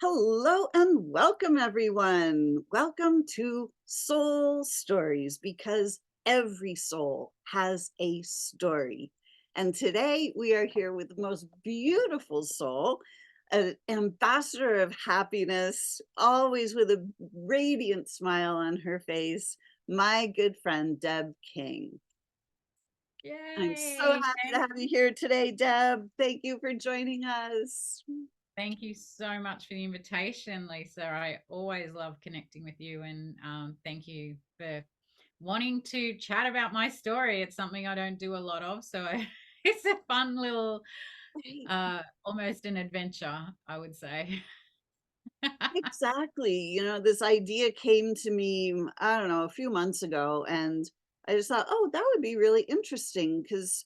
Hello and welcome, everyone. Welcome to Soul Stories because every soul has a story. And today we are here with the most beautiful soul, an ambassador of happiness, always with a radiant smile on her face, my good friend, Deb King. I'm so Yay! happy to have you here today, Deb. Thank you for joining us. Thank you so much for the invitation, Lisa. I always love connecting with you, and thank you for wanting to chat about my story. It's something I don't do a lot of, so it's a fun little, almost an adventure, I would say. Exactly. This idea came to me, I don't know, a few months ago, and I just thought, oh, that would be really interesting because,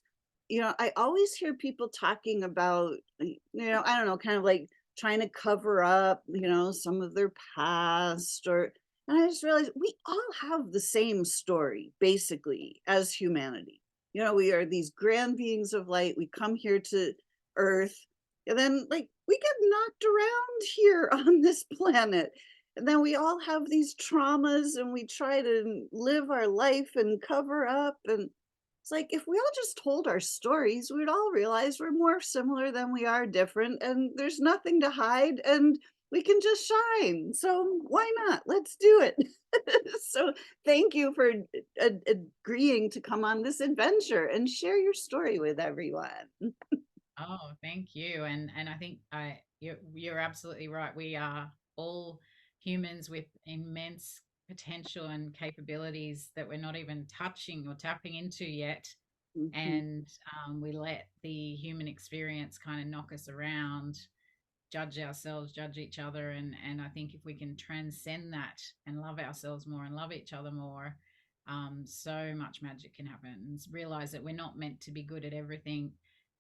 I always hear people talking about, I don't know, kind of like trying to cover up, some of their past and I just realized we all have the same story, basically, as humanity. We are these grand beings of light. We come here to Earth and then, like, we get knocked around here on this planet. And then we all have these traumas and we try to live our life and cover up. And it's like, if we all just told our stories, we'd all realize we're more similar than we are different. And there's nothing to hide and we can just shine. So why not? Let's do it. So thank you for agreeing to come on this adventure and share your story with everyone. Oh, thank you. And I think you're absolutely right. We are all humans with immense potential and capabilities that we're not even touching or tapping into yet. Mhm. And we let the human experience kind of knock us around, judge ourselves, judge each other. And I think if we can transcend that and love ourselves more and love each other more, so much magic can happen. And realize that we're not meant to be good at everything.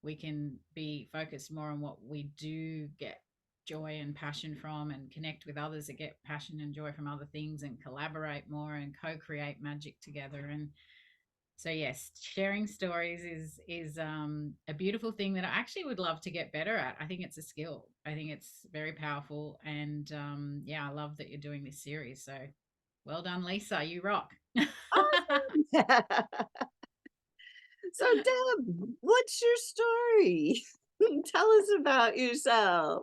We can be focused more on what we do get joy and passion from, and connect with others that get passion and joy from other things, and collaborate more and co-create magic together. And so yes, sharing stories is a beautiful thing that I actually would love to get better at. I think it's a skill. I think it's very powerful, and yeah, I love that you're doing this series. So well done, Lisa. You rock. Awesome. So, Deb, what's your story? Tell us about yourself.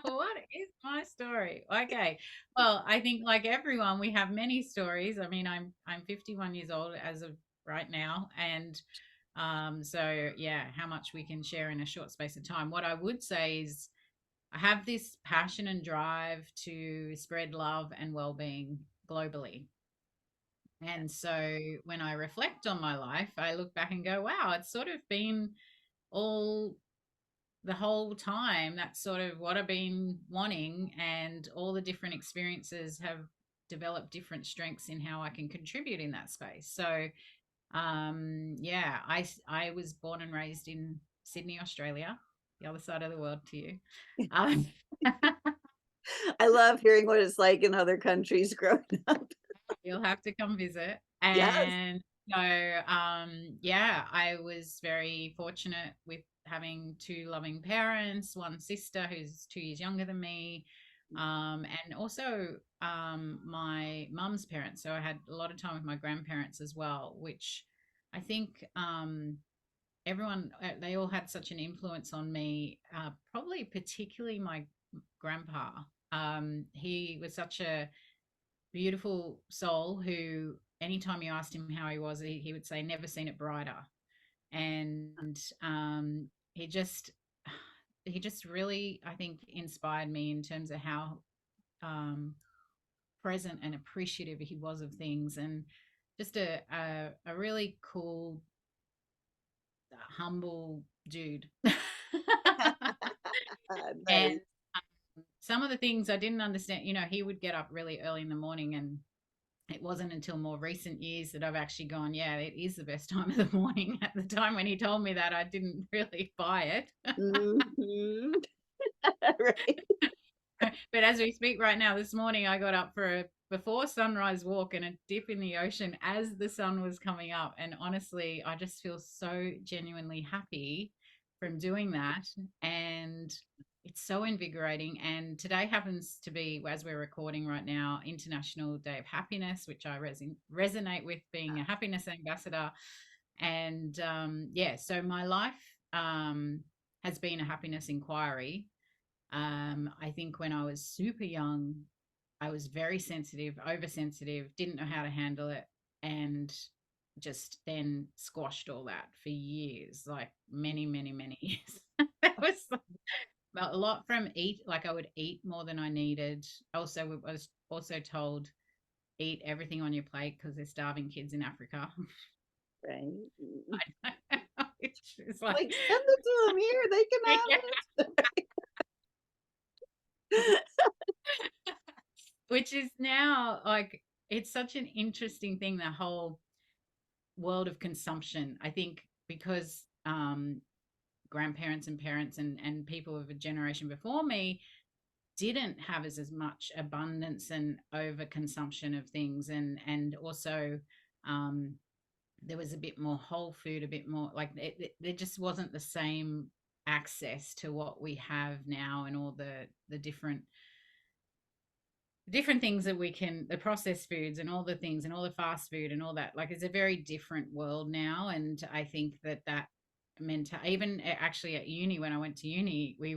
What is my story? Okay. Well, I think like everyone, we have many stories. I mean, I'm 51 years old as of right now, and so yeah, how much we can share in a short space of time. What I would say is I have this passion and drive to spread love and well-being globally. And so when I reflect on my life, I look back and go, wow, it's sort of been all the whole time. That's sort of what I've been wanting, and all the different experiences have developed different strengths in how I can contribute in that space. So yeah, I was born and raised in Sydney, Australia, the other side of the world to you. Um, I love hearing what it's like in other countries growing up. you'll have to come visit. Yes. And so, yeah, I was very fortunate with having two loving parents, one sister who's 2 years younger than me, and also my mum's parents. So I had a lot of time with my grandparents as well, which I think everyone, they all had such an influence on me, probably particularly my grandpa. He was such a beautiful soul who, anytime you asked him how he was, he would say, never seen it brighter. And he just, he just really, I think, inspired me in terms of how um, present and appreciative he was of things, and just a really cool, humble dude. And Nice. some of the things I didn't understand, he would get up really early in the morning, and it wasn't until more recent years that I've actually gone, yeah, it is the best time of the morning. At the time when he told me that, I didn't really buy it. Mhm. Right. But as we speak right now, this morning I got up for a before sunrise walk and a dip in the ocean as the sun was coming up. And honestly, I just feel so genuinely happy from doing that. and it's so invigorating. And today happens to be, as we're recording right now, International Day of Happiness, which I resonate with, being a happiness ambassador. And yeah, so my life has been a happiness inquiry. I think when I was super young, I was very sensitive, oversensitive, didn't know how to handle it, and just then squashed all that for years, like many, many, many years. That was a lot from eat, like I would eat more than I needed. Also, I was also told eat everything on your plate because there's starving kids in Africa. Right. It's like, Like, send it to them here, they can yeah. have it. Which is now like it's such an interesting thing, the whole world of consumption. I think because grandparents and parents and people of a generation before me didn't have as much abundance and overconsumption of things, and also um, there was a bit more whole food, a bit more like there just wasn't the same access to what we have now, and all the different things that we can, the processed foods and all the things and all the fast food and all that, like it's a very different world now. And I think that that meant, even actually at uni, when I went to uni, we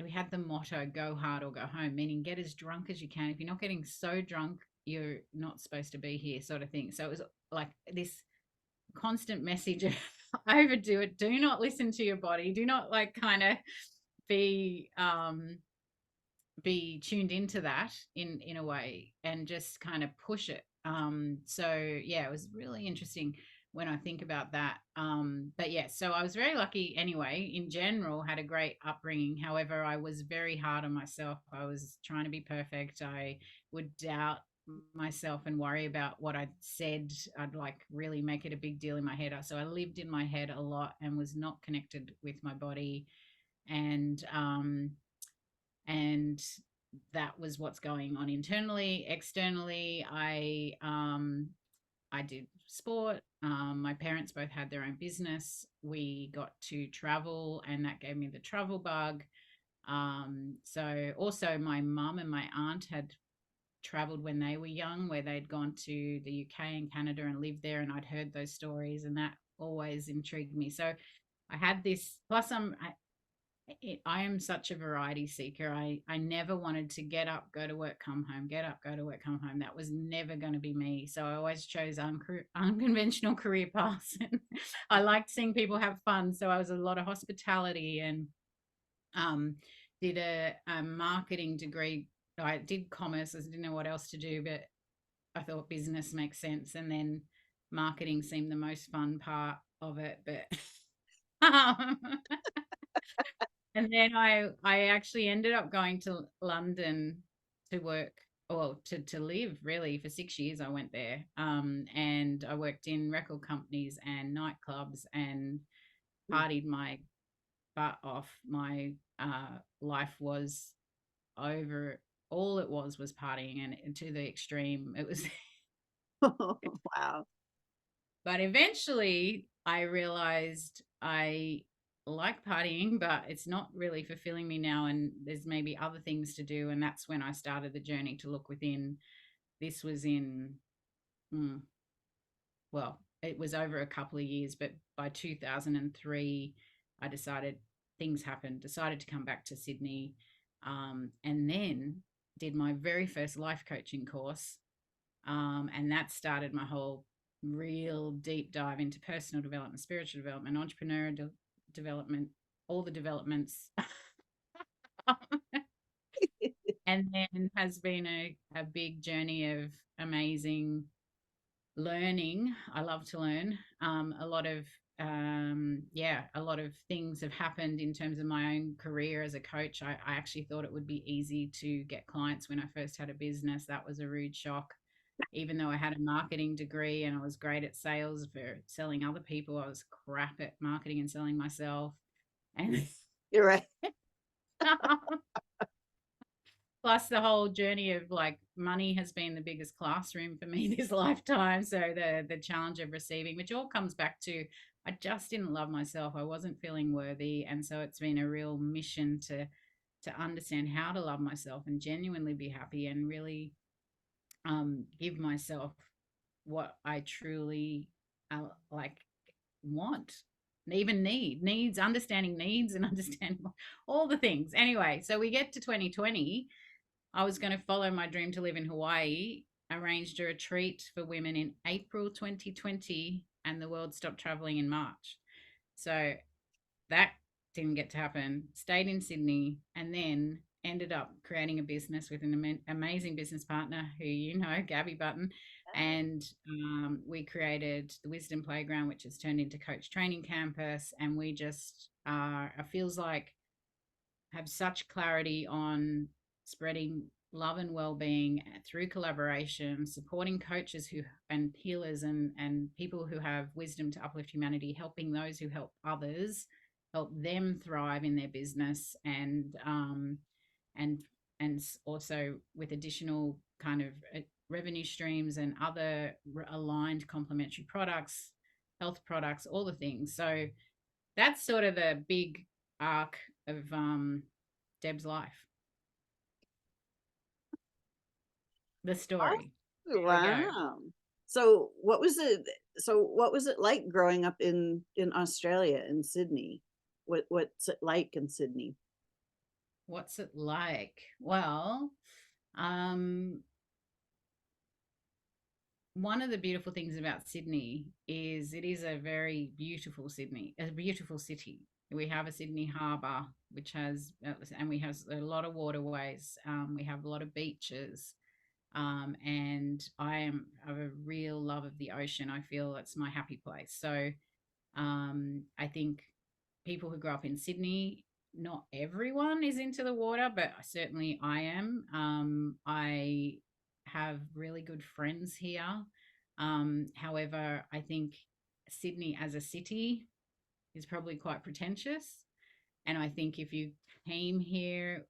had the motto go hard or go home, meaning get as drunk as you can. If you're not getting so drunk, you're not supposed to be here, sort of thing. So it was like this constant message of overdo it, do not listen to your body, do not like kind of be be tuned into that in a way, and just kind of push it. So yeah, it was really interesting when I think about that. But yeah, so I was very lucky anyway. In general, had a great upbringing. However, I was very hard on myself. I was trying to be perfect. I would doubt myself and worry about what I'd said. I'd like really make it a big deal in my head. So I lived in my head a lot and was not connected with my body. And that was what's going on internally. Externally, I did sport. My parents both had their own business. We got to travel, and that gave me the travel bug. So also my mum and my aunt had traveled when they were young, where they'd gone to the UK and Canada and lived there, and I'd heard those stories, and that always intrigued me. So I had this. Plus, I am such a variety seeker. I never wanted to get up, go to work, come home, get up, go to work, come home. That was never going to be me. So I always chose unconventional career paths. I liked seeing people have fun. So I was a lot of hospitality, and um, did a marketing degree. I did commerce. I didn't know what else to do, but I thought business makes sense. And then marketing seemed the most fun part of it. But um, and then I actually ended up going to London to work, or to live really, for 6 years. I went there, and I worked in record companies and nightclubs and partied my butt off. My life was over. All it was partying, and to the extreme. It was. Wow. But eventually I realized I like partying, but it's not really fulfilling me now. And there's maybe other things to do. And that's when I started the journey to look within. This was in, mm, well, it was over a couple of years, but by 2003, I decided things happened, decided to come back to Sydney, and then did my very first life coaching course, and that started my whole real deep dive into personal development, spiritual development, entrepreneurial development, all the developments. And then has been a big journey of amazing learning. I love to learn. A lot of yeah, a lot of things have happened in terms of my own career as a coach. I actually thought it would be easy to get clients when I first had a business. That was a rude shock. Even though I had a marketing degree and I was great at sales for selling other people, I was crap at marketing and selling myself. And You're right. plus the whole journey of like money has been the biggest classroom for me this lifetime. So the challenge of receiving, which all comes back to I just didn't love myself. I wasn't feeling worthy. And so it's been a real mission to understand how to love myself and genuinely be happy and really give myself what I truly like want, even needs, understanding needs and understanding all the things. Anyway, so we get to 2020. I was going to follow my dream to live in Hawaii, arranged a retreat for women in April 2020, and the world stopped traveling in March. So that didn't get to happen. Stayed in Sydney and then ended up creating a business with an amazing business partner who you know, Gabby Button. And we created the Wisdom Playground, which has turned into Coach Training Campus. And we just are, it feels like, have such clarity on spreading love and well-being through collaboration, supporting coaches who and healers and people who have wisdom to uplift humanity, helping those who help others, help them thrive in their business, and and also with additional kind of revenue streams and other aligned complementary products, health products, all the things. So that's sort of the big arc of Deb's life, the story. Oh, There we go. wow. So what was it like growing up in Australia, in Sydney? What's it like in Sydney? What's it like? Well, um, one of the beautiful things about Sydney is it is a very beautiful Sydney, a beautiful city. We have a Sydney Harbour, which has, and we have a lot of waterways. We have a lot of beaches. And I have a real love of the ocean. I feel it's my happy place. So I think people who grow up in Sydney, not everyone is into the water, but certainly I am. I have really good friends here. However, I think Sydney as a city is probably quite pretentious. And I think if you came here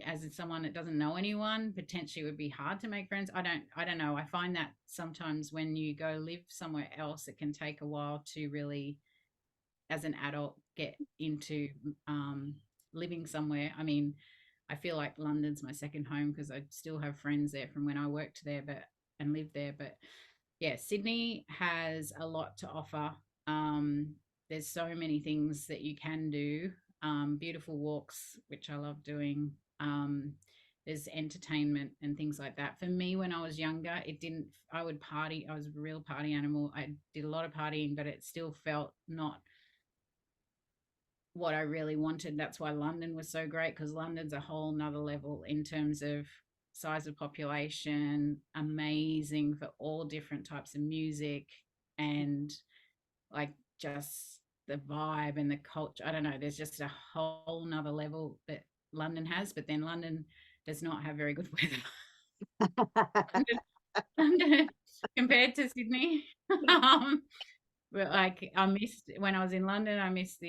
as someone that doesn't know anyone, potentially it would be hard to make friends. I don't know. I find that sometimes when you go live somewhere else, it can take a while to really, as an adult, get into living somewhere. I mean, I feel like London's my second home because I still have friends there from when I worked there, but and lived there. But yeah, Sydney has a lot to offer. Um, there's so many things that you can do. Beautiful walks, which I love doing. There's entertainment and things like that. For me, when I was younger, it didn't, I would party. I was a real party animal. I did a lot of partying, but it still felt not what I really wanted. That's why London was so great because London's a whole nother level in terms of size of population, amazing for all different types of music and like just the vibe and the culture. I don't know, there's just a whole nother level that London has, but then London does not have very good weather. London, London compared to Sydney. um, but like I missed when I was in London, I missed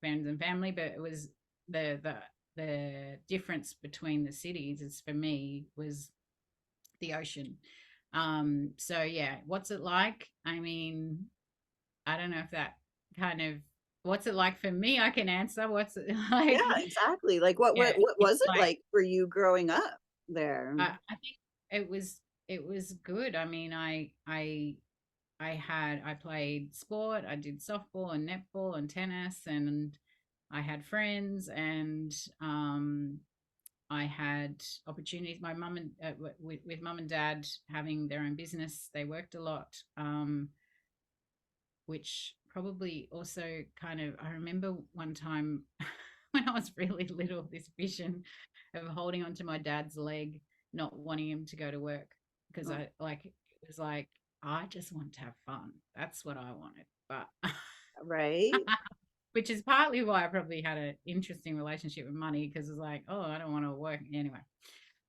friends and family, but it was the difference between the cities is for me was the ocean. So yeah, what's it like? I mean, I don't know if that kind of what's it like for me, I can answer. What's it Yeah, like? exactly. Like Yeah, what it's was it like like for you growing up there? I think it was good. I mean, I played sport. I did softball and netball and tennis, and I had friends, and I had opportunities. My mum and with mum and dad having their own business, they worked a lot, which probably also kind of. I remember one time when I was really little, this vision of holding onto my dad's leg, not wanting him to go to work because Oh, I like it was like I just want to have fun. That's what I wanted. But right? which is partly why I probably had an interesting relationship with money because it's like, oh, I don't want to work anyway.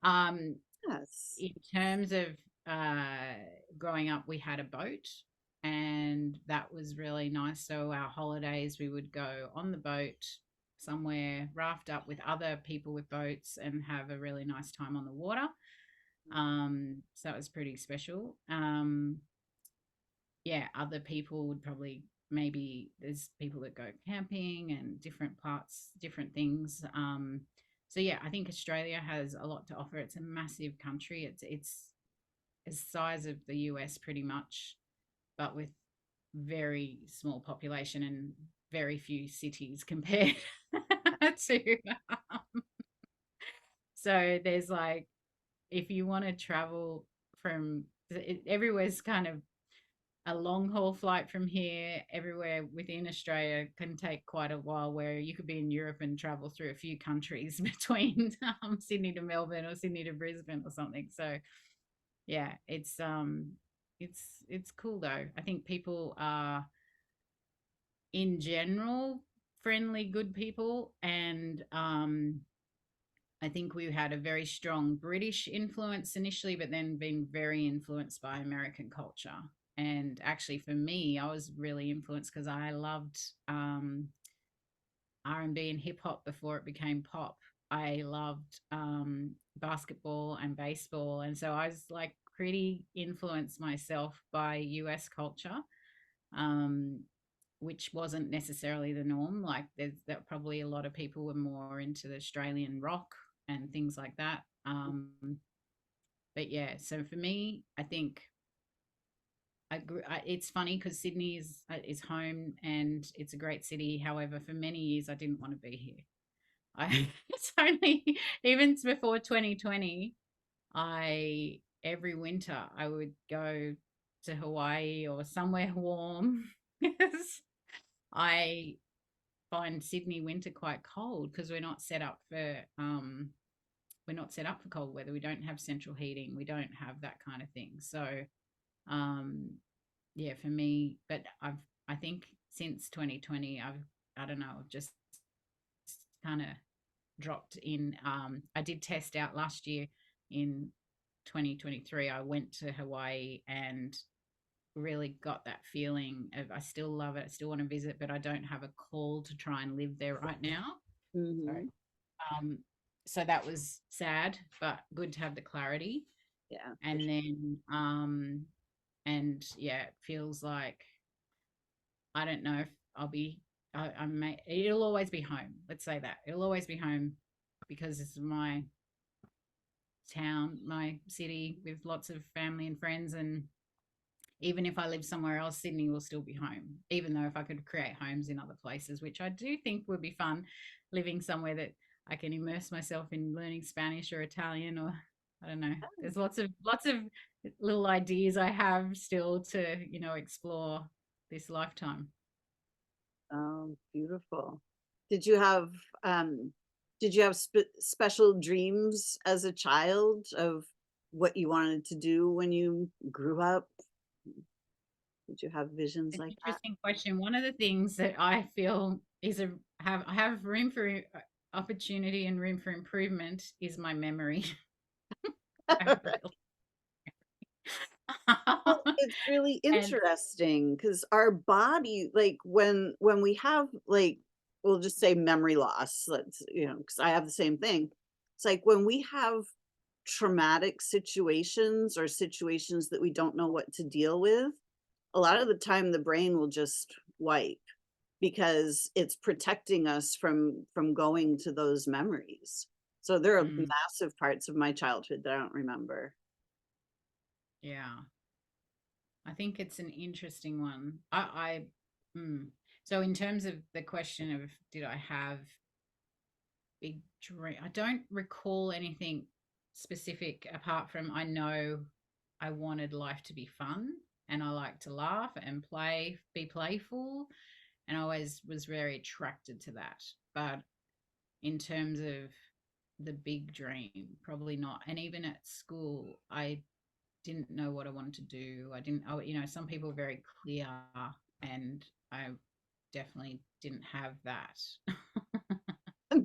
Um, Yes. in terms of uh, growing up, we had a boat, and that was really nice. So our holidays, we would go on the boat somewhere, raft up with other people with boats, and have a really nice time on the water. So that was pretty special. yeah, other people would probably, maybe there's people that go camping and different parts, different things. So yeah, I think Australia has a lot to offer. It's a massive country. It's the size of the US pretty much, but with very small population and very few cities compared to. So there's like, if you want to travel from everywhere's kind of a long haul flight from here, everywhere within Australia can take quite a while, where you could be in Europe and travel through a few countries between Sydney to Melbourne or Sydney to Brisbane or something. So yeah, it's cool though. I think people are in general friendly, good people, and I think we had a very strong British influence initially, but then been very influenced by American culture. And actually, for me, I was really influenced because I loved R&B and hip hop before it became pop. I loved basketball and baseball, and so I was like pretty influenced myself by US culture, um, which wasn't necessarily the norm. Like there's that probably a lot of people were more into the Australian rock and things like that. But yeah, so for me, I think it's funny because Sydney is home and it's a great city. However, for many years I didn't want to be here. It's only even before 2020, I every winter I would go to Hawaii or somewhere warm because I find Sydney winter quite cold because we're not set up for cold weather. We don't have central heating. We don't have that kind of thing. So um yeah, for me, but I think since 2020 I don't know, I've just kind of dropped in. I did test out last year in 2023. I went to Hawaii and really got that feeling of I still love it. I still want to visit, but I don't have a call to try and live there right now. Sorry. Mhm. Um, so that was sad, but good to have the clarity. Yeah, for And then, and yeah, it feels like I don't know if I'll be. I may. It'll always be home. Let's say that it'll always be home because it's my town, my city with lots of family and friends. And even if I live somewhere else, Sydney will still be home, even though if I could create homes in other places, which I do think would be fun, living somewhere that I can immerse myself in learning Spanish or Italian or I don't know. There's lots of little ideas I have still to, explore this lifetime. Oh, beautiful. Did you have um did you have special dreams as a child of what you wanted to do when you grew up? Did you have visions It's an like interesting question. One of the things that I feel is I have room for opportunity and room for improvement is my memory. I that? feel. Well, it's really And interesting because our body, like when we have like, we'll just say memory loss, let's, because I have the same thing. It's like when we have traumatic situations or situations that we don't know what to deal with, a lot of the time the brain will just wipe because it's protecting us from going to those memories. So there are mm, massive parts of my childhood that I don't remember. yeah, I think it's an interesting one. So in terms of the question of did I have big dream, I don't recall anything specific apart from I know I wanted life to be fun and I like to laugh and play, be playful, and I always was very attracted to that. But in terms of the big dream, probably not. And even at school, I didn't know what I wanted to do. I didn't, some people are very clear, and I definitely didn't have that.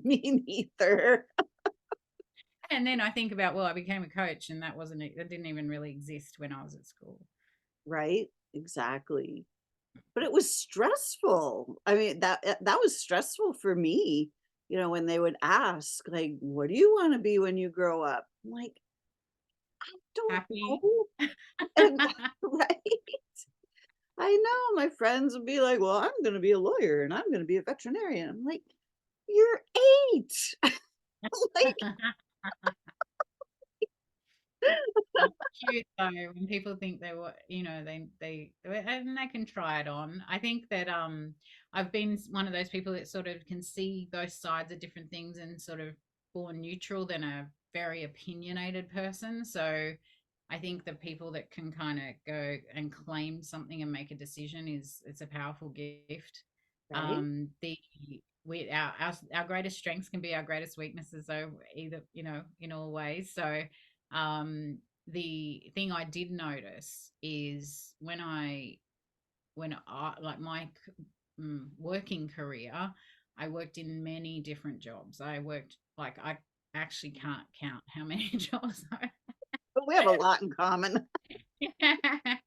Me neither. And then I think about, well, I became a coach, and that didn't even really exist when I was at school. Right? Exactly. But it was stressful. I mean, that was stressful for me, when they would ask, like, "What do you wanna be when you grow up?" I'm like, "Don't Happy. know." And right? I know my friends would be like, "Well, I'm gonna be a lawyer and I'm gonna be a veterinarian." I'm like, "You're 8." Like, It's cute though when people think they were, and they can try it on. I think that I've been one of those people that sort of can see both sides of different things and sort of more neutral than a very opinionated person. So I think the people that can kind of go and claim something and make a decision is it's a powerful gift. right? The we our greatest strengths can be our greatest weaknesses, though, either in all ways. So the thing I did notice is when I like my working career, I worked in many different jobs. I worked like I actually can't count how many jobs But we have a lot in common. I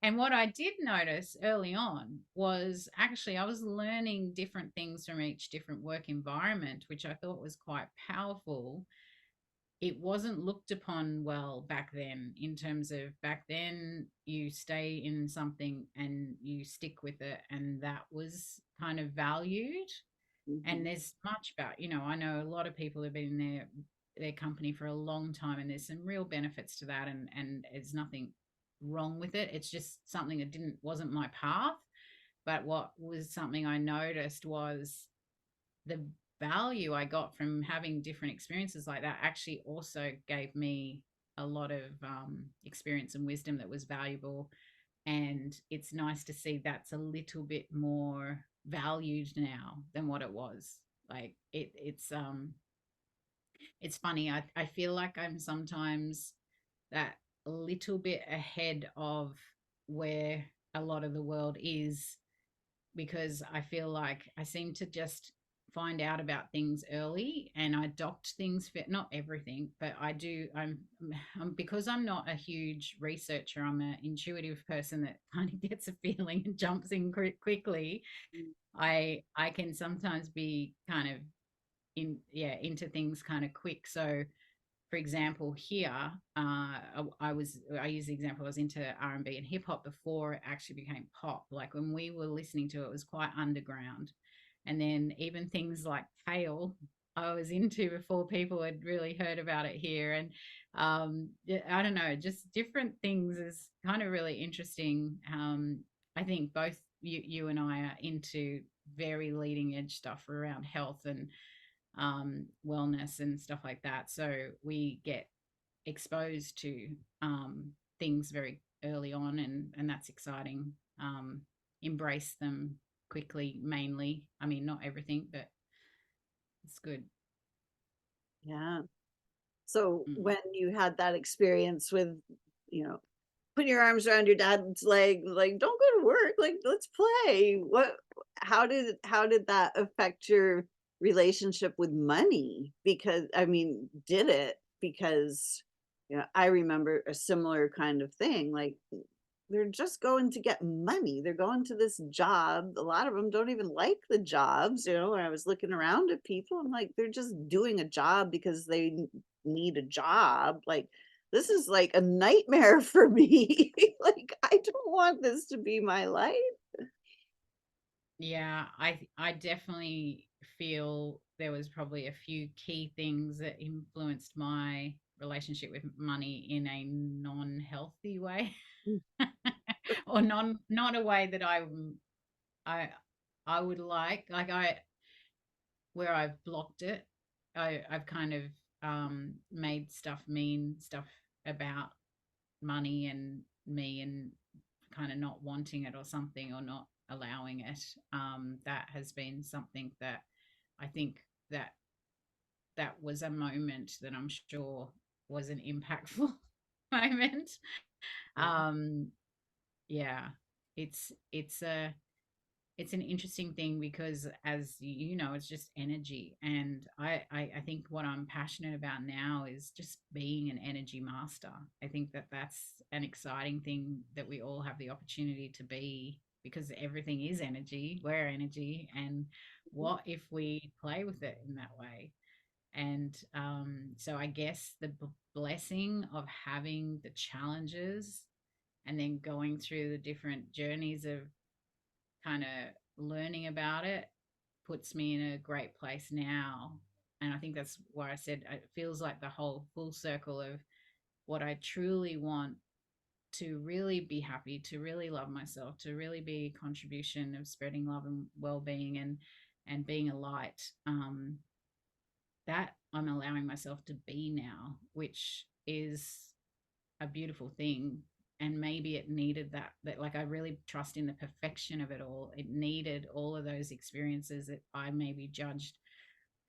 And what I did notice early on was actually I was learning different things from each different work environment, which I thought was quite powerful. It wasn't looked upon well back then, in terms of back then you stay in something and you stick with it, and that was kind of valued. And Mhm, there's much about, I know a lot of people have been in their company for a long time, and there's some real benefits to that, and there's nothing wrong with it. It's just something that didn't wasn't my path. But what was something I noticed was the value I got from having different experiences like that actually also gave me a lot of experience and wisdom that was valuable. And it's nice to see that's a little bit more valued now than what it was. Like it's funny. I feel like I'm sometimes that little bit ahead of where a lot of the world is, because I feel like I seem to just find out about things early and I adopt things for not everything, but I do. Because I'm not a huge researcher. I'm an intuitive person that kind of gets a feeling and jumps in quickly. mm, I can sometimes be kind of into things kind of quick. So for example, here, I use the example, I was into R&B and hip hop before it actually became pop. Like when we were listening to it, it was quite underground. And then even things like Pale, I was into before people had really heard about it here. And yeah, I don't know, just different things is kind of really interesting. I think both you and I are into very leading edge stuff around health and wellness and stuff like that. So we get exposed to things very early on, and that's exciting. Embrace them quickly, mainly. I mean, not everything, but it's good. yeah. So Mm. when you had that experience with, you know, putting your arms around your dad's leg, like, "Don't go to work, like, let's play." How did that affect your relationship with money? Because, I mean, did it? Because, I remember a similar kind of thing, like, they're just going to get money. They're going to this job. A lot of them don't even like the jobs, when I was looking around at people, I'm like, they're just doing a job because they need a job. Like, this is like a nightmare for me. Like, I don't want this to be my life. Yeah, I definitely feel there was probably a few key things that influenced my relationship with money in a non-healthy way, Mm, or not a way that I I would like I where I've blocked it. I've kind of made stuff mean stuff about money and me, and kind of not wanting it or something, or not allowing it. That has been something that I think that that was a moment that I'm sure was an impactful moment. yeah. Um, yeah, it's a it's an interesting thing because, as you know, it's just energy. And I think what I'm passionate about now is just being an energy master. I think that that's an exciting thing that we all have the opportunity to be, because everything is energy. We're energy. And what if we play with it in that way? And so I guess the blessing of having the challenges and then going through the different journeys of kind of learning about it puts me in a great place now. And I think that's why I said it feels like the whole full circle of what I truly want, to really be happy, to really love myself, to really be a contribution of spreading love and well-being, and being a light. That I'm allowing myself to be now, which is a beautiful thing. And maybe it needed that like I really trust in the perfection of it all. It needed all of those experiences that I maybe judged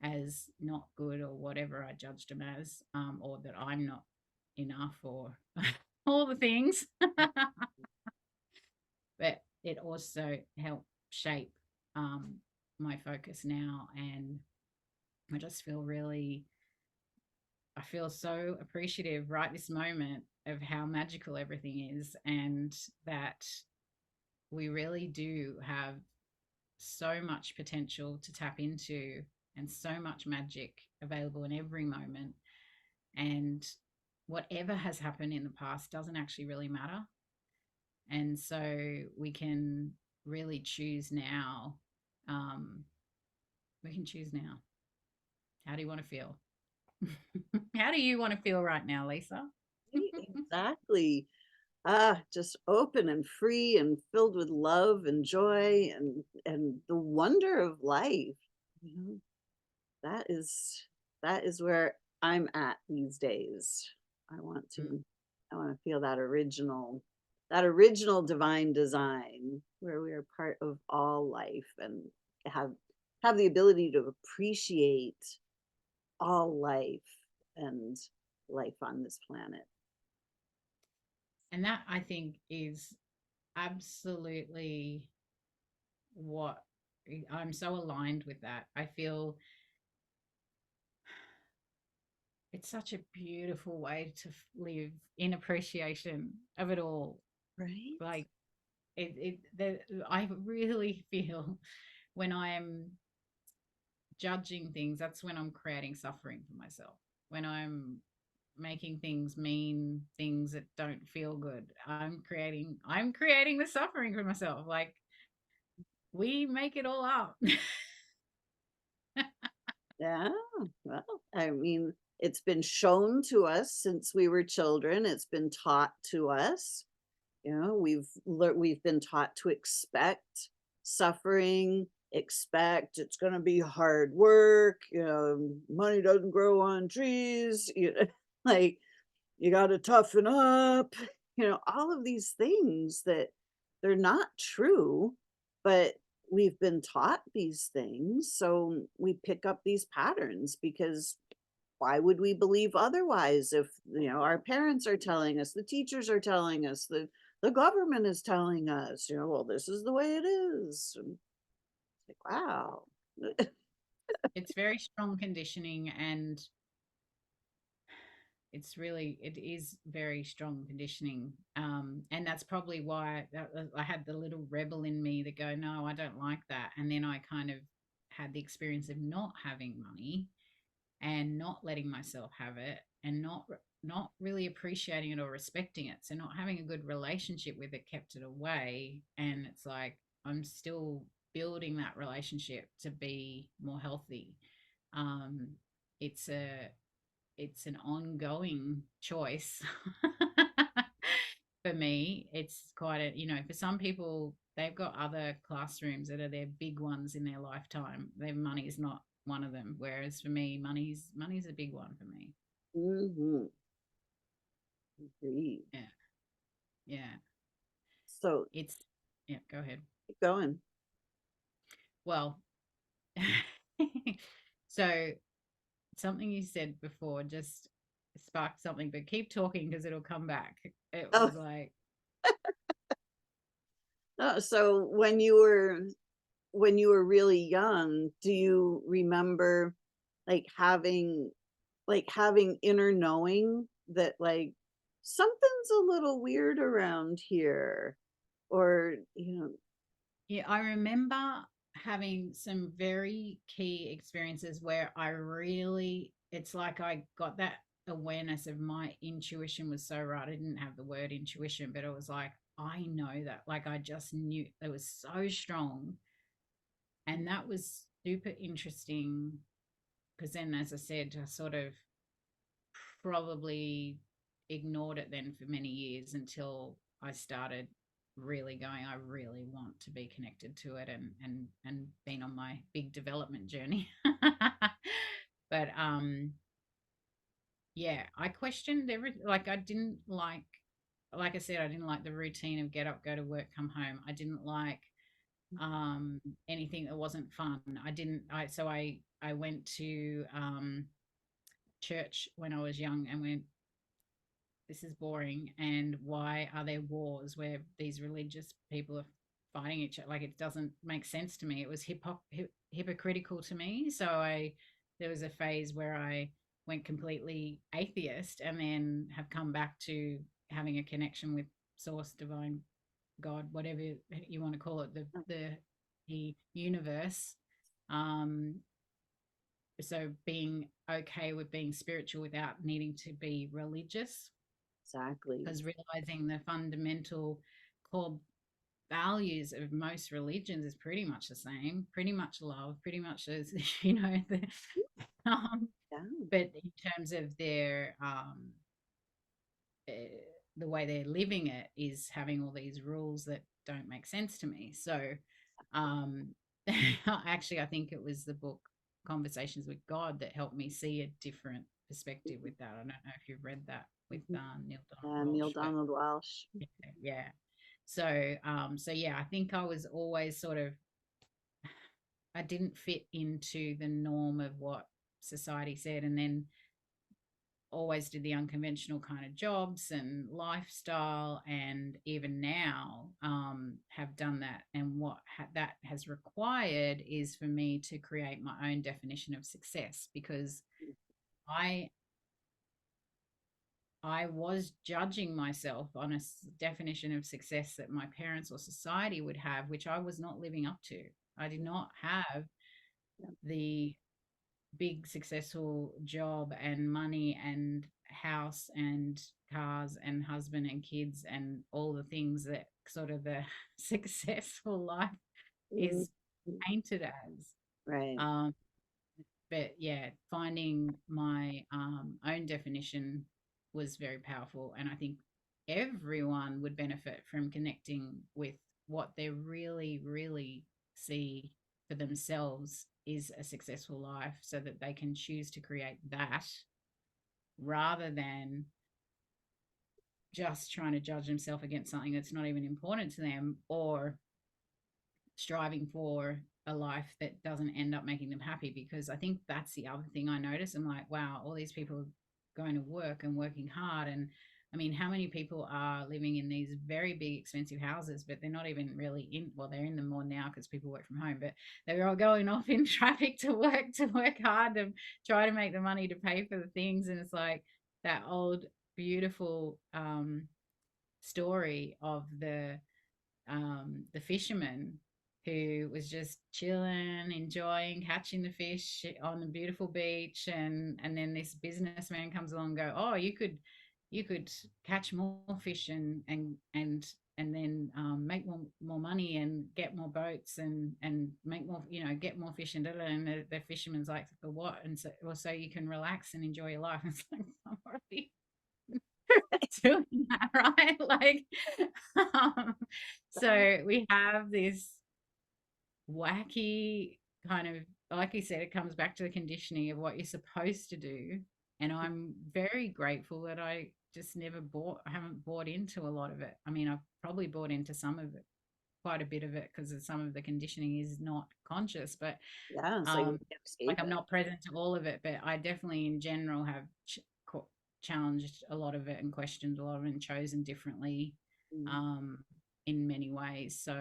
as not good, or whatever I judged them as, or that I'm not enough, or all the things. But it also helped shape um, my focus now. And I just feel really, I feel so appreciative right this moment of how magical everything is, and that we really do have so much potential to tap into, and so much magic available in every moment. And whatever has happened in the past doesn't actually really matter. And so we can really choose now. Um, we can choose now. How do you want to feel? How do you want to feel right now, Lisa? Right, exactly. Ah, just open and free and filled with love and joy and the wonder of life. You know, that is that is where I'm at these days. I want Mm. to I want to feel that original divine design where we are part of all life and have have the ability to appreciate all life and life on this planet. And that, I think, is absolutely what I'm so aligned with. That I feel it's such a beautiful way to live, in appreciation of it all. Right? Like I really feel when I'm judging things, that's when I'm creating suffering for myself. When I'm making things mean, things that don't feel good, I'm creating the suffering for myself. Like, we make it all up. Yeah, well, I mean, it's been shown to us since we were children. It's been taught to us. You know, we've been taught to expect suffering, expect it's going to be hard work. You know, money doesn't grow on trees. You know, like you got to toughen up. You know, all of these things that they're not true, but we've been taught these things. So we pick up these patterns because why would we believe otherwise if, our parents are telling us, the teachers are telling us, the government is telling us, well, this is the way it is. And it's like, wow. It's very strong conditioning, and it is very strong conditioning. And that's probably why I had the little rebel in me that go, no, I don't like that. And then I kind of had the experience of not having money, and not letting myself have it, and not really appreciating it or respecting it. So not having a good relationship with it kept it away. And it's like I'm still building that relationship to be more healthy. Um, it's a it's an ongoing choice. For me, it's quite a, for some people, they've got other classrooms that are their big ones in their lifetime. Their money is not one of them. Whereas for me, money's a big one for me. Hmm. Agreed. Yeah. Yeah. So It's yeah, go ahead. keep going. Well, so something you said before just sparked something, but keep talking because it'll come back. It Oh, was like, so when you were really young, do you remember like having inner knowing that like something's a little weird around here, or yeah, I remember having some very key experiences where it's like I got that awareness of my intuition was so right. I didn't have the word intuition, but it was like, I know that. Like, I just knew it was so strong. And that was super interesting because then, as I said, I sort of probably ignored it then for many years until I started really going, I really want to be connected to it, and been on my big development journey. But yeah, I questioned everything. Like, I didn't like I said, I didn't like the routine of get up, go to work, come home. I didn't like anything that wasn't fun. I went to church when I was young and went, this is boring. And why are there wars where these religious people are fighting each other? Like, it doesn't make sense to me. It was hypocritical to me. There was a phase where I went completely atheist and then have come back to having a connection with source, divine, God, whatever you want to call it, the universe. Um, so being okay with being spiritual without needing to be religious, Exactly. because realizing the fundamental core values of most religions is pretty much the same, pretty much love, pretty much as um, Yeah. but in terms of uh, the way they're living it is having all these rules that don't make sense to me. So, um, actually, I think it was the book Conversations with God that helped me see a different perspective with that. I don't know if you've read that with Mhm. Neil Donald Yeah, Neil Walsh, but Donald Walsh. yeah, yeah. So yeah, I think I was always sort of, I didn't fit into the norm of what society said, and then always did the unconventional kind of jobs and lifestyle, and even now have done that. And what that has required is for me to create my own definition of success, because I I was judging myself on a definition of success that my parents or society would have, which I was not living up to. I did not have Yeah. the big successful job and money and house and cars and husband and kids and all the things that sort of the successful life Mhm. is painted as. Right. Um, but yeah, finding my own definition was very powerful. And I think everyone would benefit from connecting with what they really, really see for themselves is a successful life, so that they can choose to create that rather than just trying to judge themselves against something that's not even important to them, or striving for a life that doesn't end up making them happy. Because I think that's the other thing I notice. I'm like, wow, all these people are going to work and working hard. And I mean, how many people are living in these very big, expensive houses, but they're not even really in, well, they're in them more now because people work from home, but they're all going off in traffic to work hard and try to make the money to pay for the things. And it's like that old, beautiful story of the fisherman who was just chilling, enjoying catching the fish on the beautiful beach, and then this businessman comes along and go, oh, you could catch more fish and then make more money and get more boats and make more, get more fish and the fisherman's like, for what? And so, well, so you can relax and enjoy your life. It's like, I'm already doing that, right? Like, um, so we have this wacky kind of, like you said, it comes back to the conditioning of what you're supposed to do. And I'm very grateful that I haven't bought into a lot of it. I mean, I've probably bought into some of it, quite a bit of it, because some of the conditioning is not conscious, but Yeah. So you um, can't like, escape I'm it. not present to all of it, but I definitely in general have challenged a lot of it and questioned a lot of it and chosen differently Mm. um, in many ways. So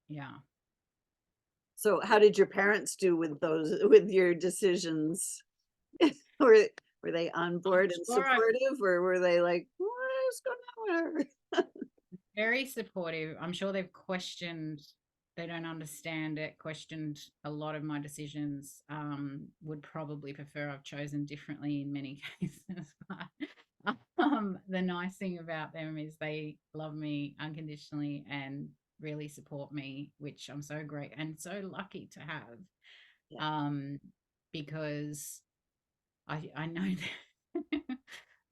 yeah. So how did your parents do with with your decisions? Were were they on I'm board and sure I supportive, or were they like, what is going on with her? very supportive. I'm sure they've questioned. they don't understand it, questioned a lot of my decisions, would probably prefer I've chosen differently in many cases. But the nice thing about them is they love me unconditionally and really support me, which I'm so great and so lucky to have. Yeah. Um, because I know that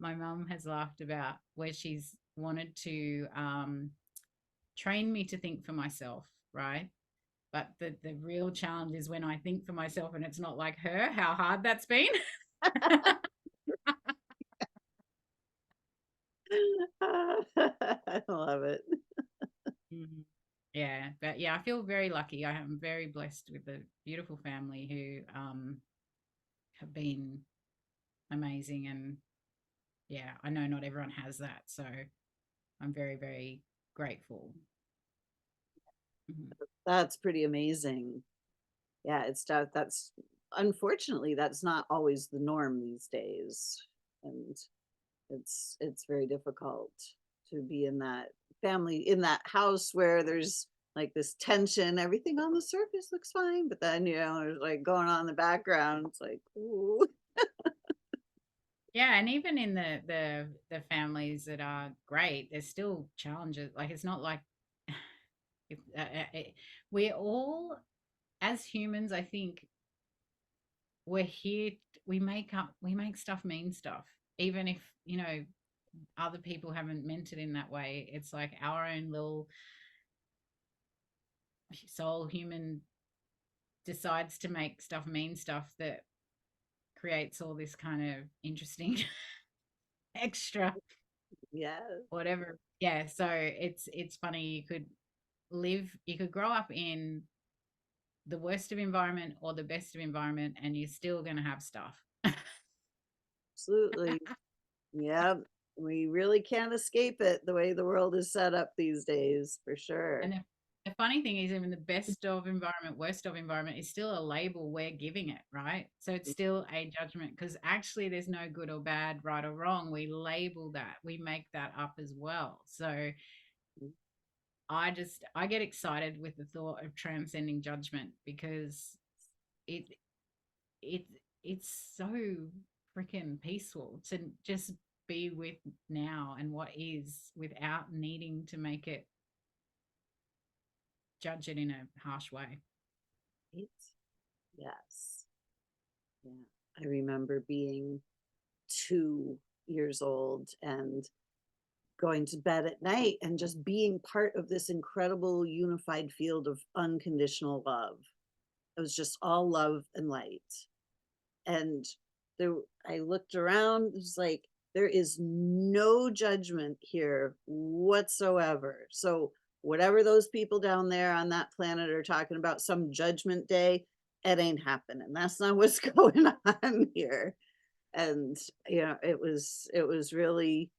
my mum has laughed about where she's wanted to train me to think for myself, right? But the real challenge is when I think for myself and it's not like her, how hard that's been. I love it. Mhm. Yeah, but yeah, I feel very lucky. I am very blessed with a beautiful family who have been amazing. And yeah, I know not everyone has that. So I'm very, very grateful. Mhm. That's pretty amazing. Yeah, that's unfortunately that's not always the norm these days. And it's very difficult to be in that family, in that house where there's like this tension. Everything on the surface looks fine, but then there's like going on in the background. It's like, ooh. Yeah, and even in the families that are great, there's still challenges. Like it's not like if, we're all as humans. I think we're here. We make stuff mean stuff, even if other people haven't meant it in that way. It's like our own little soul human decides to make stuff mean stuff that creates all this kind of interesting extra Yeah, whatever. Yeah, so it's funny. You could grow up in the worst of environment or the best of environment, and you're still going to have stuff. absolutely. Yeah, we really can't escape it the way the world is set up these days, for sure. And the funny thing is, even the best of environment, worst of environment is still a label we're giving it, right? So it's still a judgment because actually there's no good or bad, right or wrong. We label that, we make that up as well. So I get excited with the thought of transcending judgment because it it it's so freaking peaceful to just be with now and what is without needing to make it judge it in a harsh way. Right? Yes. Yeah. I remember being 2 years old and going to bed at night and just being part of this incredible unified field of unconditional love. It was just all love and light. And there, I looked around, it was like, there is no judgment here whatsoever. So, whatever those people down there on that planet are talking about, some judgment day, it ain't happening. That's not what's going on here. And it was really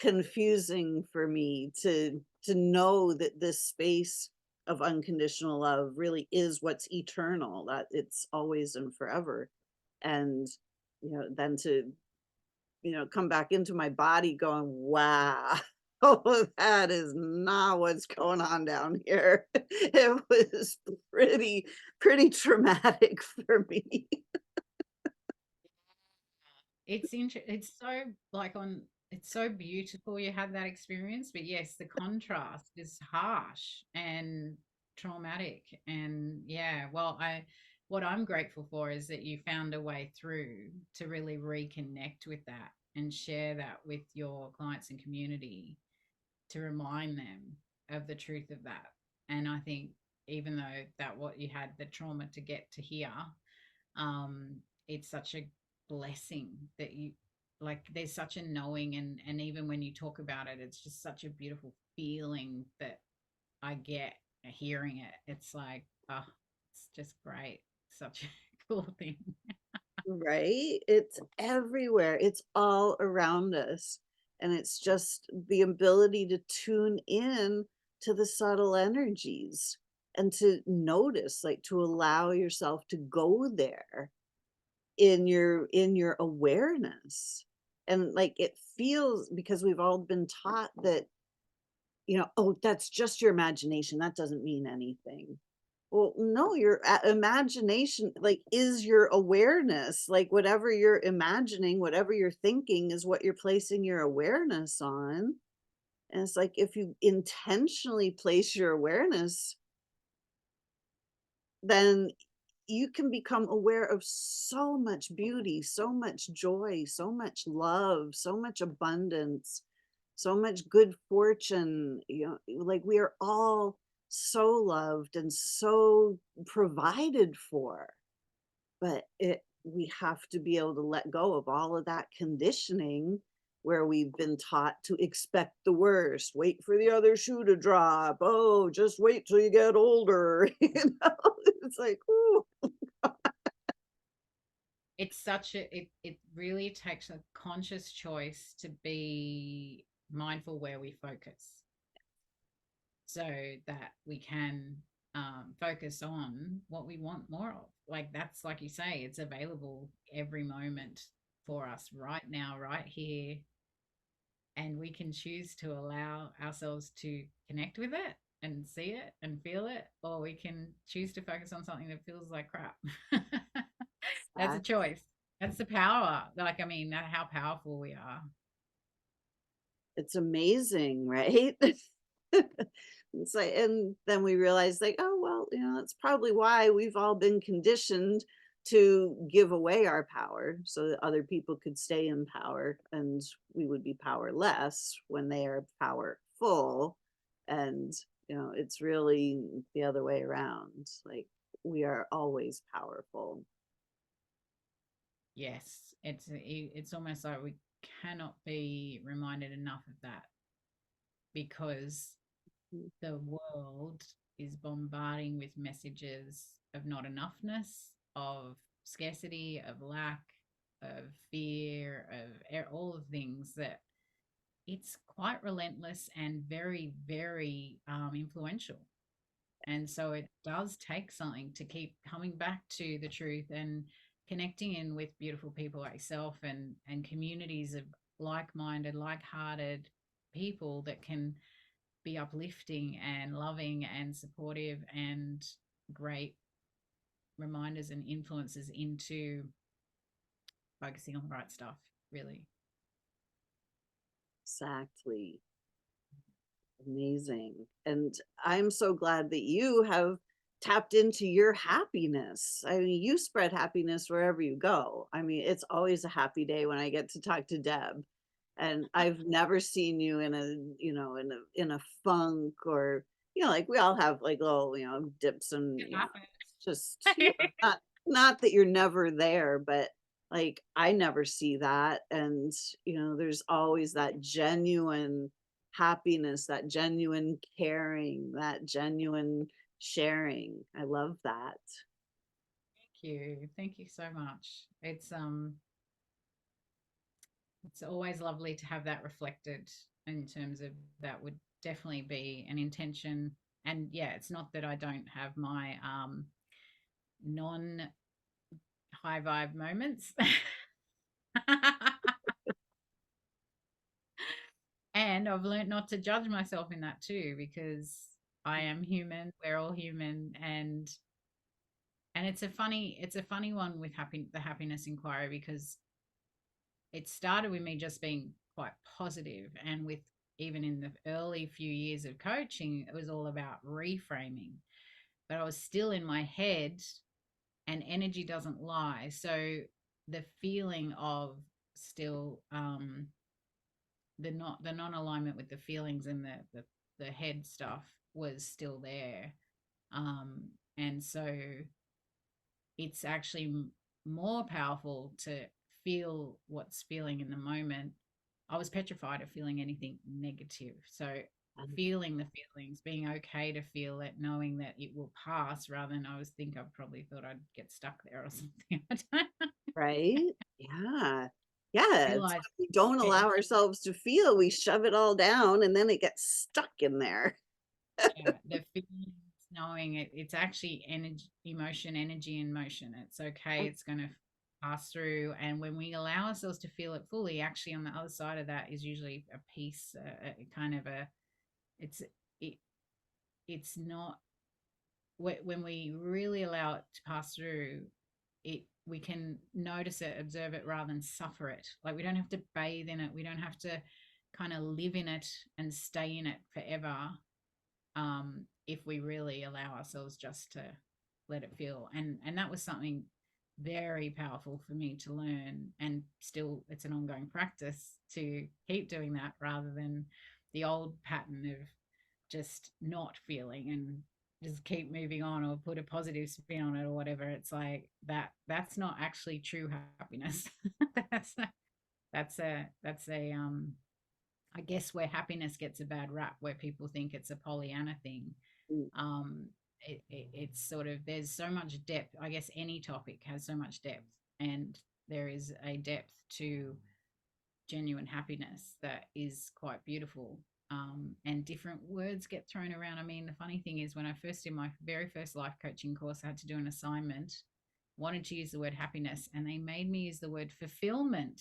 confusing for me to know that this space of unconditional love really is what's eternal, that it's always and forever. And then to come back into my body going, wow. Oh, that is not what's going on down here. It was pretty traumatic for me. It's so like on it's so beautiful you had that experience, but yes, the contrast is harsh and traumatic. And yeah, well, I what I'm grateful for is that you found a way through to really reconnect with that and share that with your clients and community to remind them of the truth of that. And I think even though that what you had the trauma to get to here, um it's such a blessing that you like there's such a knowing, and even when you talk about it, it's just such a beautiful feeling that I get hearing it. It's like, oh, it's just great. Such a cool thing. Right? It's everywhere. It's all around us. And it's just the ability to tune in to the subtle energies and to notice, like to allow yourself to go there in your awareness. And like it feels, because we've all been taught that, oh, that's just your imagination. That doesn't mean anything. Well, no, your imagination, like, is your awareness. Like, whatever you're imagining, whatever you're thinking is what you're placing your awareness on. And it's like if you intentionally place your awareness, then you can become aware of so much beauty, so much joy, so much love, so much abundance, so much good fortune. Like we are all so loved and so provided for. But we have to be able to let go of all of that conditioning where we've been taught to expect the worst, wait for the other shoe to drop. Oh, just wait till you get older. It's like, ooh, It's such a it really takes a conscious choice to be mindful where we focus so that we can focus on what we want more of. Like that's like you say, it's available every moment for us right now, right here, and we can choose to allow ourselves to connect with it and see it and feel it, or we can choose to focus on something that feels like crap. That's a that choice. That's the power. Like, I mean, how powerful we are. it's amazing, right? It's like, and then we realize, like, oh, well, that's probably why we've all been conditioned to give away our power so that other people could stay in power and we would be powerless when they are powerful. And, it's really the other way around. Like, we are always powerful. Yes, it's almost like we cannot be reminded enough of that because Mm. the world is bombarding with messages of not enoughness, of scarcity, of lack, of fear, of all the things that it's quite relentless and very, very influential. And so it does take something to keep coming back to the truth and connecting in with beautiful people like yourself and communities of like-minded, like-hearted people that can be uplifting and loving and supportive and great reminders and influences into focusing on the right stuff, really. Exactly. Amazing. And I'm so glad that you have tapped into your happiness. I mean, you spread happiness wherever you go. I mean, it's always a happy day when I get to talk to Deb. And I've never seen you in a funk or, like we all have like little, dips and, It happens. just, not that you're never there, but like I never see that. And, there's always that genuine happiness, that genuine caring, that genuine sharing. I love that. Thank you. Thank you so much. It's always lovely to have that reflected in terms of that would definitely be an intention. And yeah, it's not that I don't have my non high vibe moments. And I've learned not to judge myself in that too, because I am human. We're all human, and it's a funny one with the happiness inquiry because it started with me just being quite positive, and with even in the early few years of coaching, it was all about reframing. But I was still in my head, and energy doesn't lie. So the feeling of still the non-alignment with the feelings and the head stuff was still there. And so it's actually more powerful to feel what's feeling in the moment. I was petrified of feeling anything negative. So feeling the feelings, being okay to feel it, knowing that it will pass, rather than I probably thought I'd get stuck there or something. I don't Right? Yeah. Yeah, it's realize. when we don't allow ourselves to feel, we shove it all down and then it gets stuck in there. Yeah, the feelings, knowing it's actually energy, emotion, energy in motion. It's okay. It's going to pass through. And when we allow ourselves to feel it fully, actually on the other side of that is usually a peace, a kind of a, it's, it, it's not, when we really allow it to pass through, it we can notice it, observe it rather than suffer it. Like we don't have to bathe in it. We don't have to kind of live in it and stay in it forever. If we really allow ourselves just to let it feel. And that was something very powerful for me to learn, and still it's an ongoing practice to keep doing that rather than the old pattern of just not feeling and just keep moving on or put a positive spin on it or whatever. It's like that's not actually true happiness. that's a, that's a I guess where happiness gets a bad rap, where people think it's a Pollyanna thing. Mm. um it's sort of, there's so much depth. I guess any topic has so much depth, and there is a depth to genuine happiness that is quite beautiful. And different words get thrown around. I mean, the funny thing is, when I first did my very first life coaching course, I had to do an assignment, wanted to use the word happiness, and they made me use the word fulfillment,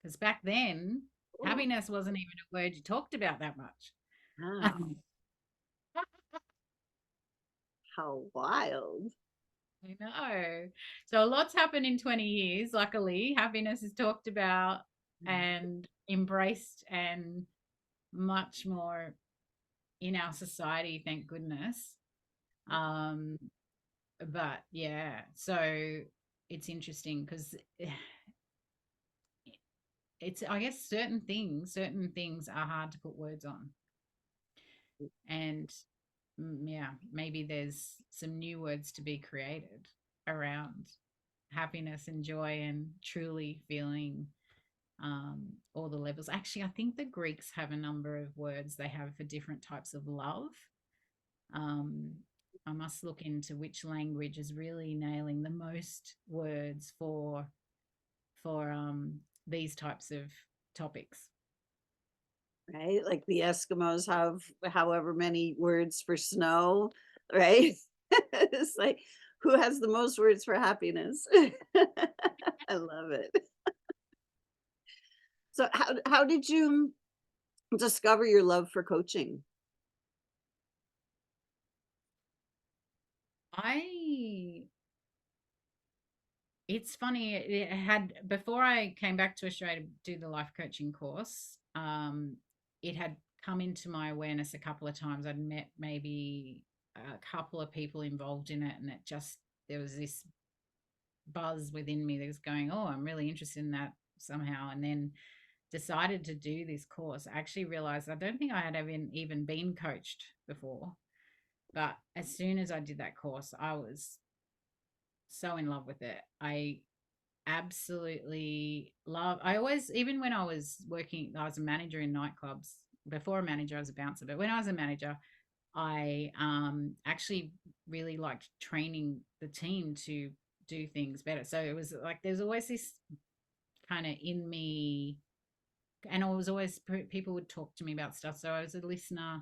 because back then Oh, happiness wasn't even a word you talked about that much. wow. How wild. I know. So a lot's happened in 20 years. Luckily, happiness is talked about and embraced and much more in our society, thank goodness. Um, but yeah, so it's interesting because it's, I guess, certain things are hard to put words on. And yeah, maybe there's some new words to be created around happiness and joy and truly feeling all the levels. Actually, I think the Greeks have a number of words they have for different types of love. Um, I must look into which language is really nailing the most words for these types of topics. Right? Like the Eskimos have however many words for snow, right? It's like, who has the most words for happiness? I love it. So how did you discover your love for coaching? I It's funny. It had, before I came back to Australia to do the life coaching course, it had come into my awareness a couple of times. I'd met maybe a couple of people involved in it, and it just, there was this buzz within me that was going, "Oh, I'm really interested in that somehow." And then decided to do this course. I actually realized I don't think I had even been coached before, but as soon as I did that course, I was so in love with it. I absolutely love, I always, even when I was working, I was a manager in nightclubs. Before a manager, I was a bouncer, but when I was a manager, I actually really liked training the team to do things better. So it was like there's always this kind of in me, and I was always, people would talk to me about stuff, so I was a listener.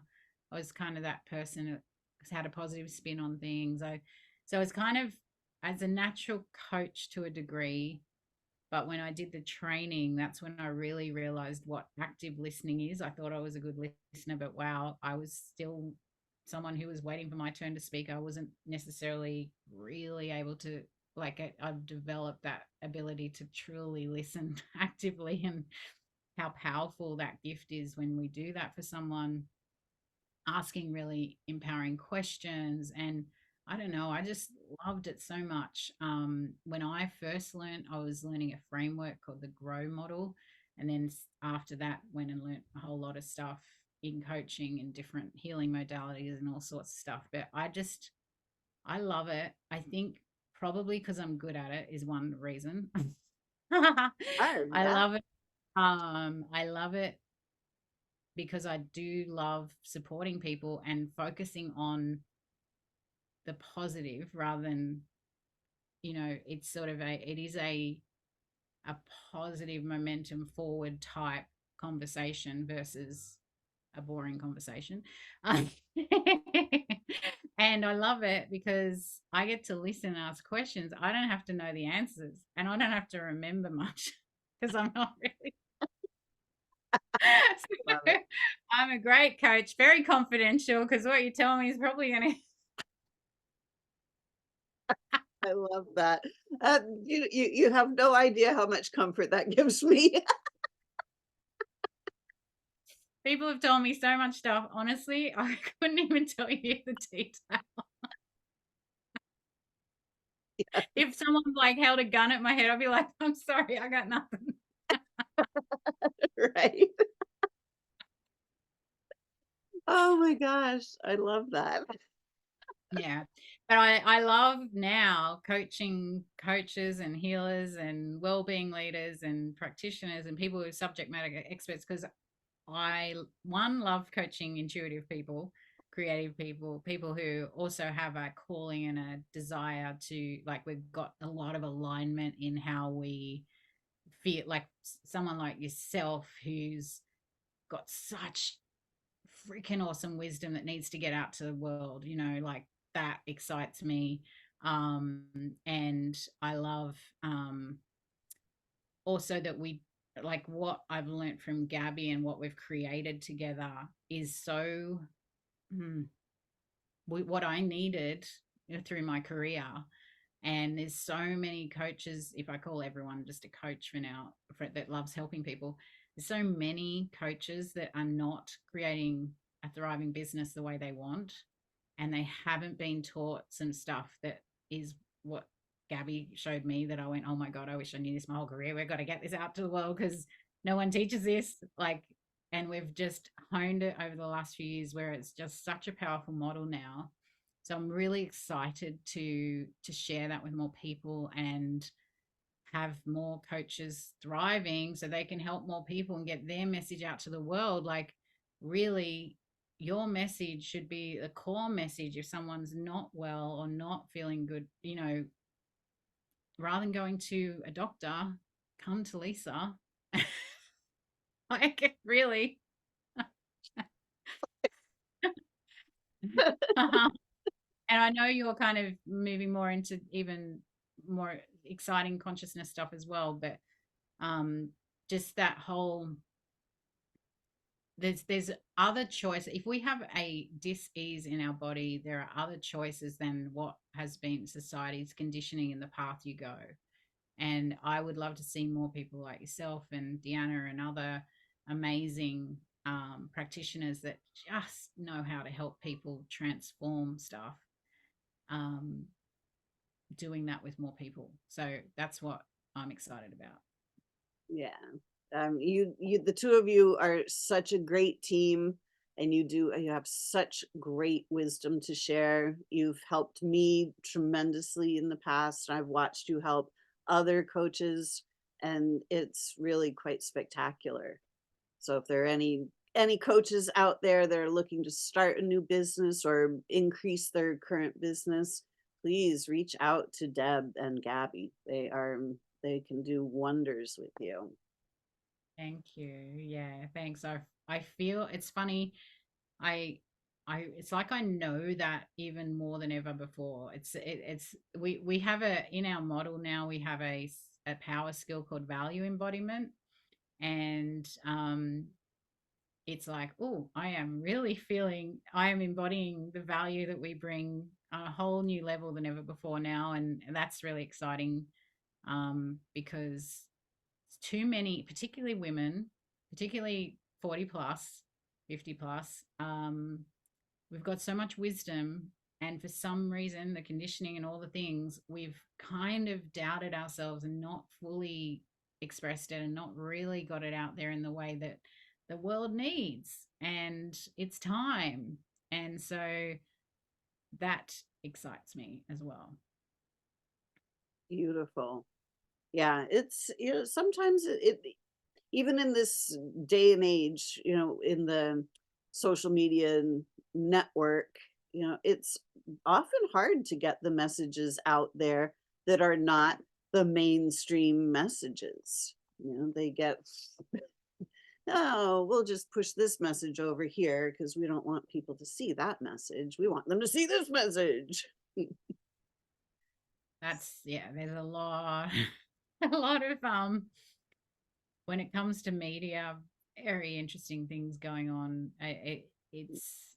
I was kind of that person that had a positive spin on things. So it's kind of, as a natural coach to a degree, but when I did the training, that's when I really realized what active listening is. I thought I was a good listener, but wow, I was still someone who was waiting for my turn to speak. I wasn't necessarily really able to, like, I've developed that ability to truly listen actively, and how powerful that gift is when we do that for someone, asking really empowering questions. And I don't know, I just loved it so much. When I first learned, I was learning a framework called the Grow model. And then after that, went and learned a whole lot of stuff in coaching and different healing modalities and all sorts of stuff. But I love it. I think probably because I'm good at it is one reason. Oh, I yeah. love it. I love it because I do love supporting people and focusing on the positive rather than, it's sort of it is a positive momentum forward type conversation versus a boring conversation. Um, and I love it because I get to listen and ask questions. I don't have to know the answers, and I don't have to remember much because I'm not really. Love So it. I'm a great coach, very confidential, because what you tell me is probably going to I love that. You have no idea how much comfort that gives me. People have told me so much stuff. Honestly, I couldn't even tell you the detail. If someone like held a gun at my head, I'd be like, "I'm sorry, I got nothing." Right? Oh my gosh, I love that. Yeah. But I love now coaching coaches and healers and well-being leaders and practitioners and people who are subject matter experts because I one love coaching intuitive people, creative people, people who also have a calling and a desire to like we've got a lot of alignment in how we feel like someone like yourself who's got such freaking awesome wisdom that needs to get out to the world, like that excites me. Um and I love also that we like what I've learned from Gabby and what we've created together is so mm, what I needed through my career. And there's so many coaches, if I call everyone just a coach for now, that loves helping people. There's so many coaches that are not creating a thriving business the way they want, and they haven't been taught some stuff that is what Gabby showed me that I went, oh my God, I wish I knew this my whole career. We've got to get this out to the world because no one teaches this. Like, and we've just honed it over the last few years where it's just such a powerful model now. So I'm really excited to share that with more people and have more coaches thriving so they can help more people and get their message out to the world. Like, really, your message should be the core message if someone's not well or not feeling good, rather than going to a doctor, come to Lisa. Like, really. And I know you're kind of moving more into even more exciting consciousness stuff as well, but um just that whole there's other choice. If we have a dis-ease in our body, there are other choices than what has been society's conditioning in the path you go. And I would love to see more people like yourself and Deanna and other amazing practitioners that just know how to help people transform stuff, um, doing that with more people. So that's what I'm excited about. Yeah. The two of you are such a great team, and you have such great wisdom to share. You've helped me tremendously in the past. I've watched you help other coaches, and it's really quite spectacular. So if there are any coaches out there that are looking to start a new business or increase their current business, please reach out to Deb and Gabby. They can do wonders with you. Thank you. Yeah, thanks. I feel it's funny. I it's like I know that even more than ever before. It's we have a in our model now we have a power skill called value embodiment, and it's like, oh, I am really feeling I am embodying the value that we bring on a whole new level than ever before now, and that's really exciting, because too many, particularly women, particularly 40 plus, 50 plus, we've got so much wisdom. And for some reason, the conditioning and all the things, we've kind of doubted ourselves and not fully expressed it and not really got it out there in the way that the world needs. And it's time. And so that excites me as well. Beautiful. Yeah, it's sometimes even in this day and age, in the social media and network, it's often hard to get the messages out there that are not the mainstream messages. They get, oh, we'll just push this message over here because we don't want people to see that message. We want them to see this message. That's, yeah, there's a lot, a lot of, when it comes to media, very interesting things going on. It's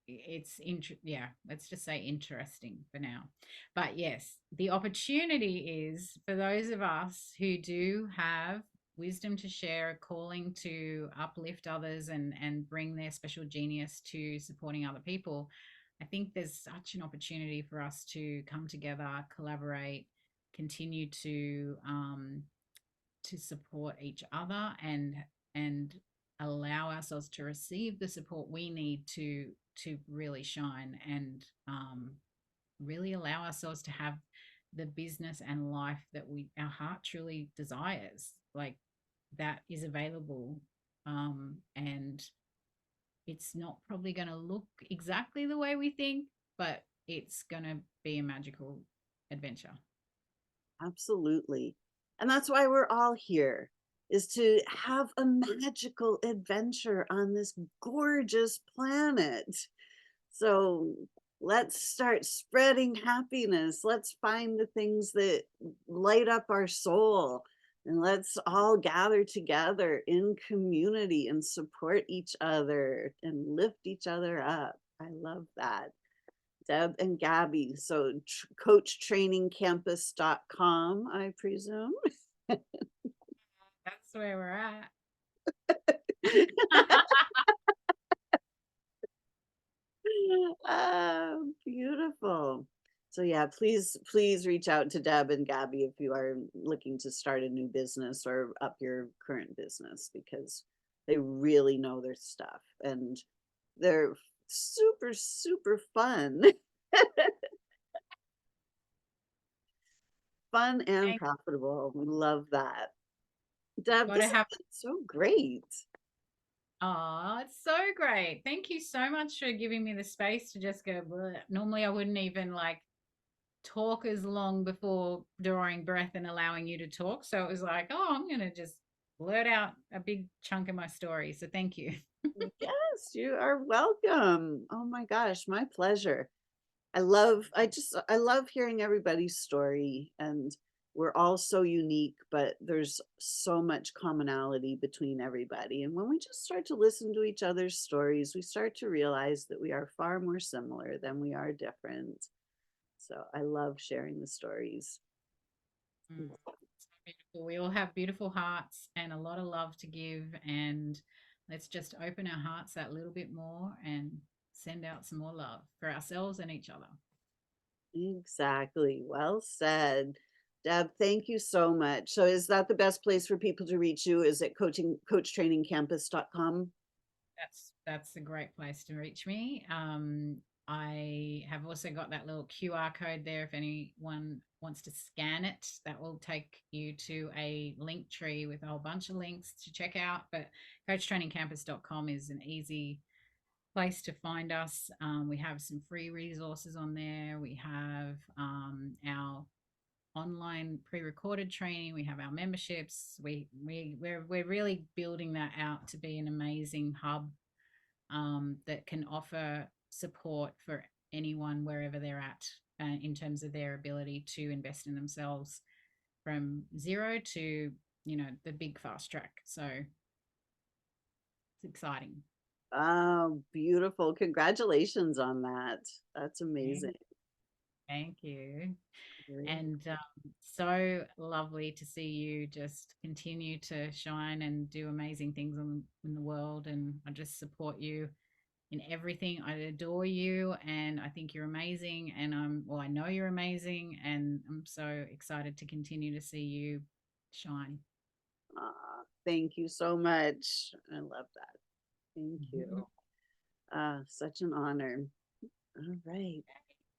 yeah, let's just say interesting for now. But yes, the opportunity is for those of us who do have wisdom to share, a calling to uplift others and bring their special genius to supporting other people. I think there's such an opportunity for us to come together, collaborate, continue to support each other and allow ourselves to receive the support we need to really shine and really allow ourselves to have the business and life that we our heart truly desires, like that is available, and it's not probably going to look exactly the way we think, but it's going to be a magical adventure. Absolutely. And that's why we're all here, is to have a magical adventure on this gorgeous planet. So let's start spreading happiness. Let's find the things that light up our soul. And let's all gather together in community and support each other and lift each other up. I love that. Deb and Gabby. So coachtrainingcampus.com, I presume. That's where we're at. Beautiful. So yeah, please reach out to Deb and Gabby if you are looking to start a new business or up your current business, because they really know their stuff and they're super fun. Fun and Thank profitable. We love that. Deb, Gotta this has have. been so great. Oh, it's so great. Thank you so much for giving me the space to just go. "Bleh." Normally, I wouldn't even like talk as long before drawing breath and allowing you to talk. So it was like, oh, I'm going to just blurt out a big chunk of my story. So thank you. Yes, you are welcome. Oh my gosh, my pleasure. I love hearing everybody's story, and we're all so unique, but there's so much commonality between everybody. And when we just start to listen to each other's stories, we start to realize that we are far more similar than we are different. So I love sharing the stories. Mm, so beautiful. We all have beautiful hearts and a lot of love to give. And let's just open our hearts that little bit more and send out some more love for ourselves and each other. Exactly. Well said. Deb, thank you so much. So is that the best place for people to reach you? Is it coachtrainingcampus.com? That's a great place to reach me. I have also got that little QR code there. If anyone wants to scan it, that will take you to a link tree with a whole bunch of links to check out. But coachtrainingcampus.com is an easy place to find us. We have some free resources on there. We have our online pre-recorded training. We have our memberships. We're really building that out to be an amazing hub, that can offer support for anyone wherever they're at, in terms of their ability to invest in themselves from zero to the big fast track. So it's exciting. Oh, beautiful. Congratulations on that. That's amazing. Thank, thank you. Great. And so lovely to see you just continue to shine and do amazing things in the world. And I just support you in everything. I adore you and I think you're amazing. And I know you're amazing. And I'm so excited to continue to see you shine. Thank you so much. I love that. Thank you. Such an honor. All right.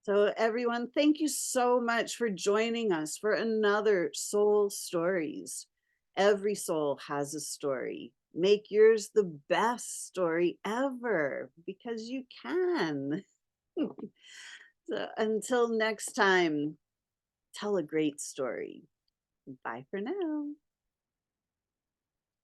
So, everyone, thank you so much for joining us for another Soul Stories. Every soul has a story. Make yours the best story ever because you can. So, until next time, tell a great story. Bye for now.